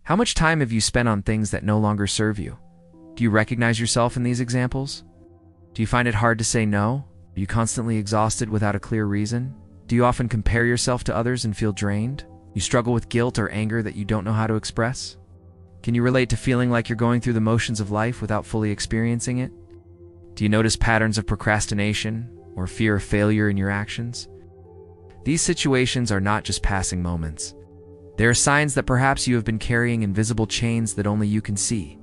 How much time have you spent on things that no longer serve you? Do you recognize yourself in these examples? Do you find it hard to say no? Are you constantly exhausted without a clear reason? Do you often compare yourself to others and feel drained? You struggle with guilt or anger that you don't know how to express? Can you relate to feeling like you're going through the motions of life without fully experiencing it? Do you notice patterns of procrastination or fear of failure in your actions? These situations are not just passing moments. They are signs that perhaps you have been carrying invisible chains that only you can see.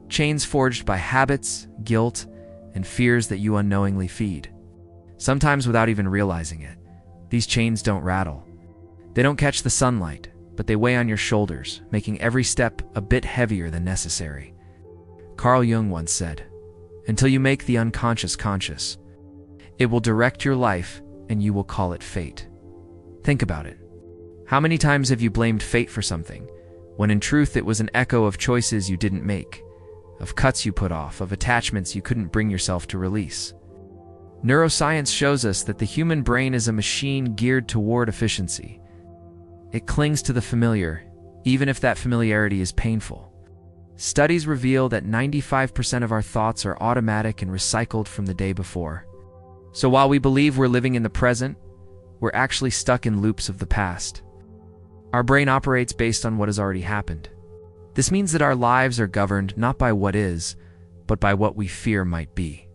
Chains forged by habits, guilt, and fears that you unknowingly feed. Sometimes without even realizing it. These chains don't rattle. They don't catch the sunlight, but they weigh on your shoulders, making every step a bit heavier than necessary. Carl Jung once said, "Until you make the unconscious conscious, it will direct your life and you will call it fate." Think about it. How many times have you blamed fate for something, when in truth it was an echo of choices you didn't make, of cuts you put off, of attachments you couldn't bring yourself to release? Neuroscience shows us that the human brain is a machine geared toward efficiency. It clings to the familiar, even if that familiarity is painful. Studies reveal that 95% of our thoughts are automatic and recycled from the day before. So while we believe we're living in the present, we're actually stuck in loops of the past. Our brain operates based on what has already happened. This means that our lives are governed not by what is, but by what we fear might be.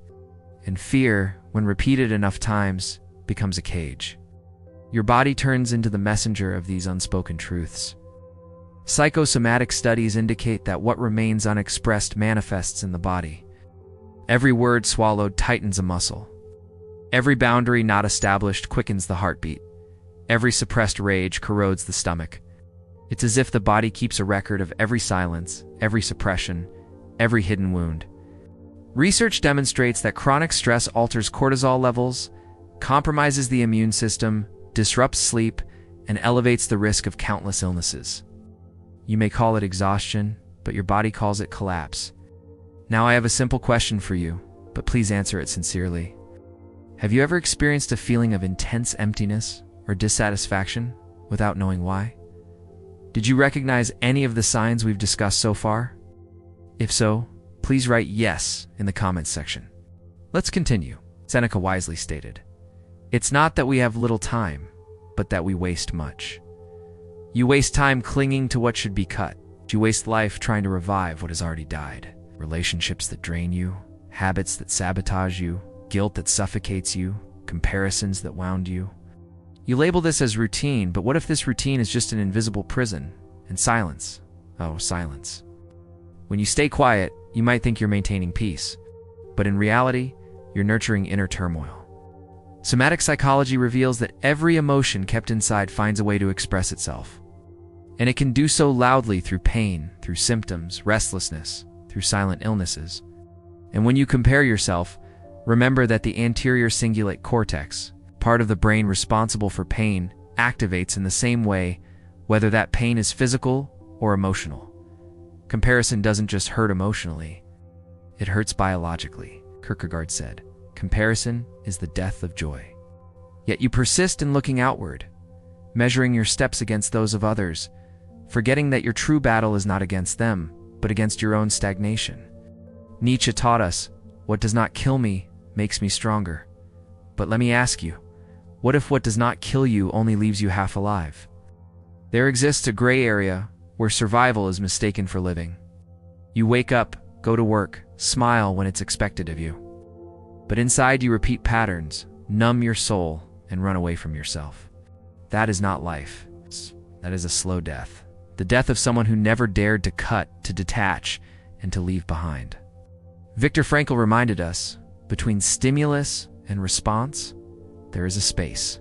And fear, when repeated enough times, becomes a cage. Your body turns into the messenger of these unspoken truths. Psychosomatic studies indicate that what remains unexpressed manifests in the body. Every word swallowed tightens a muscle. Every boundary not established quickens the heartbeat. Every suppressed rage corrodes the stomach. It's as if the body keeps a record of every silence, every suppression, every hidden wound. Research demonstrates that chronic stress alters cortisol levels, compromises the immune system, disrupts sleep, and elevates the risk of countless illnesses. You may call it exhaustion, but your body calls it collapse. Now I have a simple question for you, but please answer it sincerely. Have you ever experienced a feeling of intense emptiness or dissatisfaction without knowing why? Did you recognize any of the signs we've discussed so far? If so, please write yes in the comments section. Let's continue. Seneca wisely stated, "It's not that we have little time, but that we waste much." You waste time clinging to what should be cut. You waste life trying to revive what has already died. Relationships that drain you, habits that sabotage you, guilt that suffocates you, comparisons that wound you. You label this as routine, but what if this routine is just an invisible prison? And silence. Oh, silence. When you stay quiet, you might think you're maintaining peace, but in reality, you're nurturing inner turmoil. Somatic psychology reveals that every emotion kept inside finds a way to express itself. And it can do so loudly through pain, through symptoms, restlessness, through silent illnesses. And when you compare yourself, remember that the anterior cingulate cortex, part of the brain responsible for pain, activates in the same way, whether that pain is physical or emotional. Comparison doesn't just hurt emotionally, it hurts biologically. Kierkegaard said, "Comparison is the death of joy." Yet you persist in looking outward, measuring your steps against those of others, forgetting that your true battle is not against them, but against your own stagnation. Nietzsche taught us, "What does not kill me makes me stronger." But let me ask you, what if what does not kill you only leaves you half alive? There exists a gray area where survival is mistaken for living. You wake up, go to work, smile when it's expected of you. But inside you repeat patterns, numb your soul, and run away from yourself. That is not life. That is a slow death. The death of someone who never dared to cut, to detach, and to leave behind. Viktor Frankl reminded us, between stimulus and response, there is a space.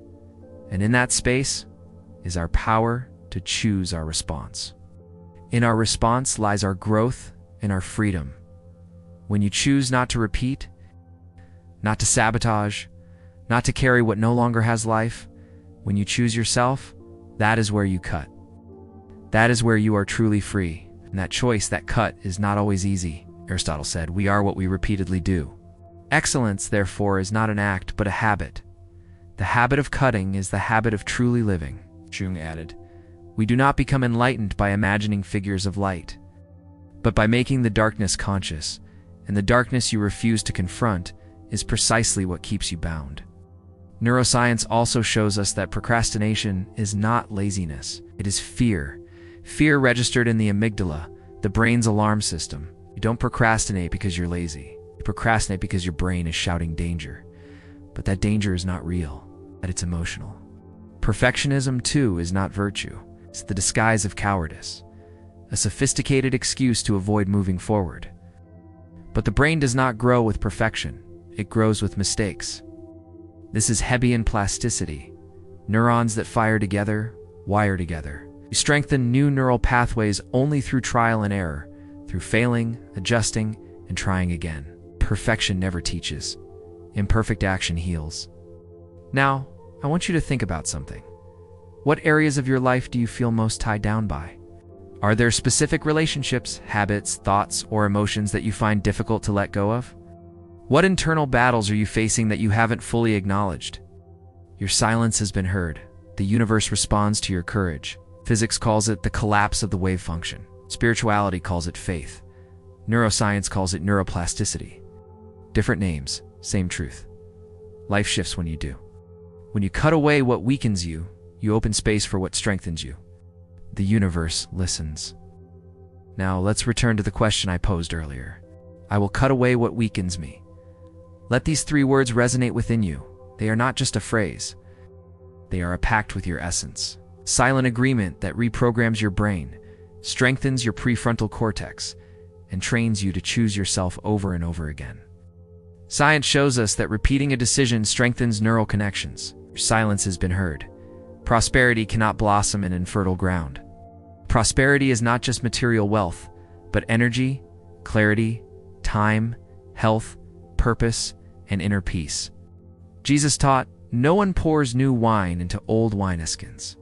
And in that space is our power to choose our response. In our response lies our growth and our freedom. When you choose not to repeat, not to sabotage, not to carry what no longer has life, when you choose yourself, that is where you cut. That is where you are truly free. And that choice, that cut, is not always easy. Aristotle said, "We are what we repeatedly do." Excellence, therefore, is not an act, but a habit. The habit of cutting is the habit of truly living. Jung added, We do not become enlightened by imagining figures of light, but by making the darkness conscious, and the darkness you refuse to confront is precisely what keeps you bound. Neuroscience also shows us that procrastination is not laziness, it is fear. Fear registered in the amygdala, the brain's alarm system. You don't procrastinate because you're lazy. You procrastinate because your brain is shouting danger. But that danger is not real, that it's emotional. Perfectionism, too, is not virtue. It's the disguise of cowardice, a sophisticated excuse to avoid moving forward. But the brain does not grow with perfection. It grows with mistakes. This is Hebbian plasticity. Neurons that fire together, wire together. You strengthen new neural pathways only through trial and error, through failing, adjusting, and trying again. Perfection never teaches. Imperfect action heals. Now, I want you to think about something. What areas of your life do you feel most tied down by? Are there specific relationships, habits, thoughts, or emotions that you find difficult to let go of? What internal battles are you facing that you haven't fully acknowledged? Your silence has been heard. The universe responds to your courage. Physics calls it the collapse of the wave function. Spirituality calls it faith. Neuroscience calls it neuroplasticity. Different names, same truth. Life shifts when you do. When you cut away what weakens you, you open space for what strengthens you. The universe listens. Now, let's return to the question I posed earlier. I will cut away what weakens me. Let these 3 words resonate within you. They are not just a phrase. They are a pact with your essence. Silent agreement that reprograms your brain, strengthens your prefrontal cortex, and trains you to choose yourself over and over again. Science shows us that repeating a decision strengthens neural connections. Your silence has been heard. Prosperity cannot blossom in infertile ground. Prosperity is not just material wealth, but energy, clarity, time, health, purpose, and inner peace. Jesus taught, "No one pours new wine into old wineskins."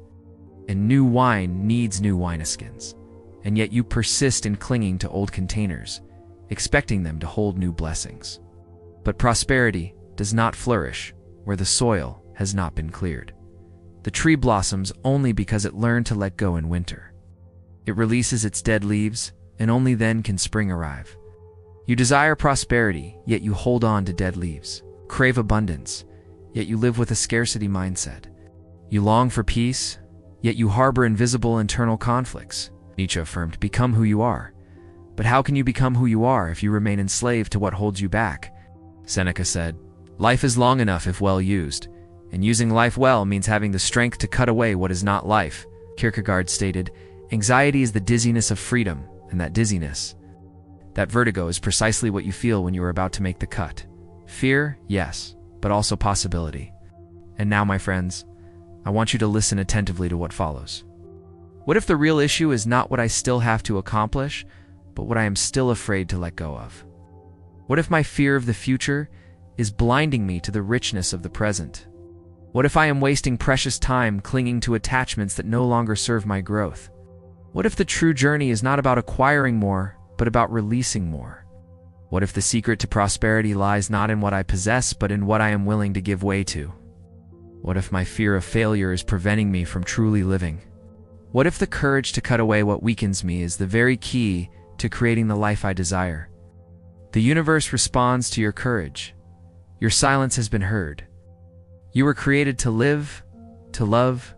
And new wine needs new wineskins. And yet you persist in clinging to old containers, expecting them to hold new blessings. But prosperity does not flourish where the soil has not been cleared. The tree blossoms only because it learned to let go in winter. It releases its dead leaves, and only then can spring arrive. You desire prosperity, yet you hold on to dead leaves. Crave abundance, yet you live with a scarcity mindset. You long for peace, yet you harbor invisible internal conflicts. Nietzsche affirmed, "Become who you are." But how can you become who you are if you remain enslaved to what holds you back? Seneca said, "Life is long enough if well used, and using life well means having the strength to cut away what is not life." Kierkegaard stated, "Anxiety is the dizziness of freedom, and that dizziness, that vertigo is precisely what you feel when you are about to make the cut. Fear, yes, but also possibility." And now, my friends, I want you to listen attentively to what follows. What if the real issue is not what I still have to accomplish, but what I am still afraid to let go of? What if my fear of the future is blinding me to the richness of the present? What if I am wasting precious time clinging to attachments that no longer serve my growth? What if the true journey is not about acquiring more, but about releasing more? What if the secret to prosperity lies not in what I possess, but in what I am willing to give way to? What if my fear of failure is preventing me from truly living? What if the courage to cut away what weakens me is the very key to creating the life I desire? The universe responds to your courage. Your silence has been heard. You were created to live, to love,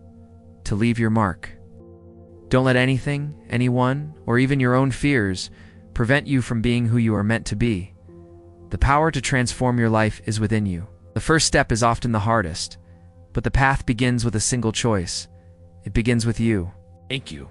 to leave your mark. Don't let anything, anyone, or even your own fears prevent you from being who you are meant to be. The power to transform your life is within you. The first step is often the hardest, but the path begins with a single choice. It begins with you. Thank you.